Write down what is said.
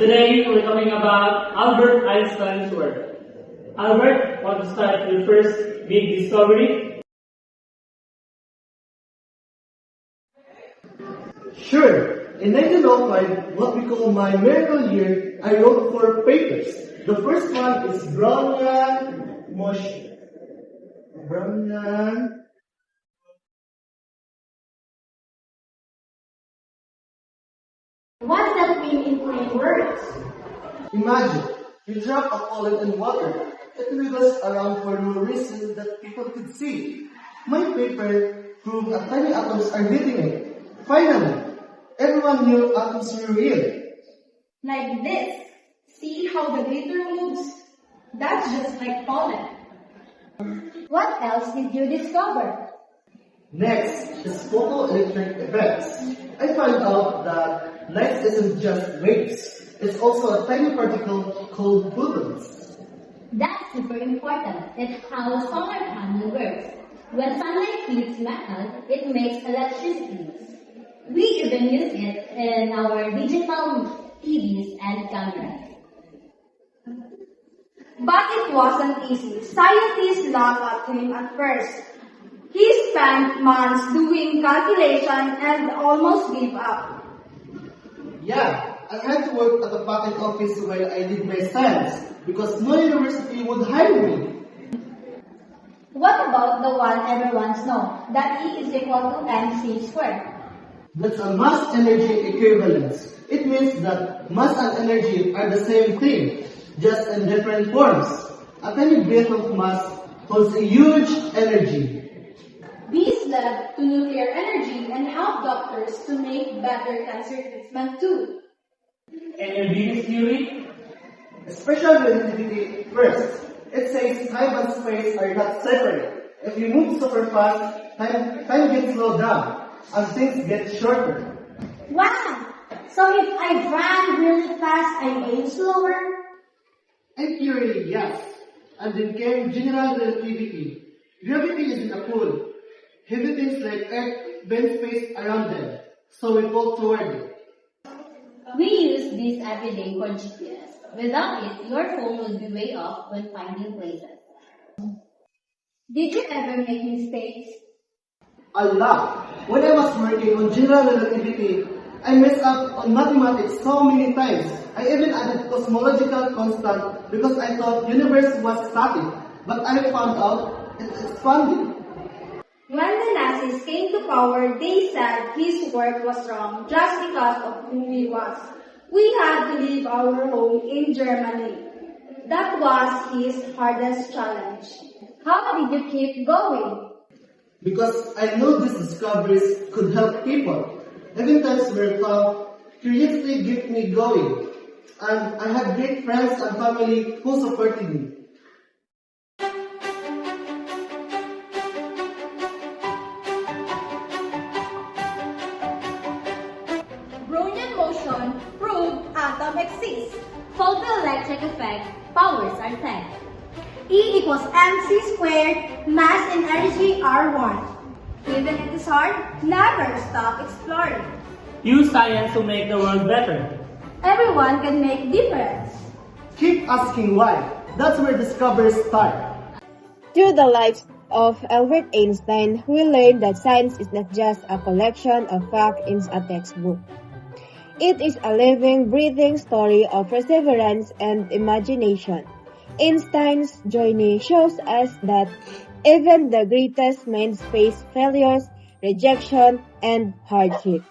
Today, we're talking about Albert Einstein's work. Albert, want to start with the first big discovery? Sure. In 1905, what we call my miracle year, I wrote 4 papers. The first one is Brownian motion. Brownian. What does that mean in plain words? Imagine, you drop a pollen in water. It wiggles around for no reason that people could see. My paper proved that tiny atoms are knitting it. Finally, everyone knew atoms were real. Like this. See how the glitter moves? That's just like pollen. What else did you discover? Next is photoelectric effects. I found out that light isn't just waves. It's also a tiny particle called photons. That's super important. It's how a solar panel works. When sunlight hits metal, it makes electricity. We even use it in our digital TVs and cameras. But it wasn't easy. Scientists laughed at him at first. He spent months doing calculation and almost gave up. Yeah, I had to work at the patent office while I did my science because no university would hire me. What about the one everyone knows, that E is equal to mc squared? That's a mass energy equivalence. It means that mass and energy are the same thing, just in different forms. A tiny bit of mass holds a huge energy. These led to nuclear energy and helped doctors to make better cancer treatment too. And your biggest theory? Special relativity first. It says time and space are not separate. If you move super fast, time gets slowed down, and things get shorter. Wow! So if I ran really fast, I age slower? In theory, yes. And then came general relativity. Gravity is in a pool. Heavy things like Earth bend space around them, so we fall toward it. We use this every day for GPS. Without it, your phone would be way off when finding places. Did you ever make mistakes? A lot. When I was working on general relativity, I messed up on mathematics so many times. I even added cosmological constant because I thought universe was static, but I found out it's expanding. When the Nazis came to power, they said his work was wrong just because of who he was. We had to leave our home in Germany. That was his hardest challenge. How did you keep going? Because I know these discoveries could help people. Even times were tough, curiosity kept me going. And I had great friends and family who supported me. Brownian motion proved atom exists. Photoelectric effect powers our tech. E equals mc squared, mass and energy are one. Even if it is hard, never stop exploring. Use science to make the world better. Everyone can make difference. Keep asking why. That's where discoveries start. Through the life of Albert Einstein, we learned that science is not just a collection of facts in a textbook. It is a living, breathing story of perseverance and imagination. Einstein's journey shows us that even the greatest minds face failures, rejection, and hardship.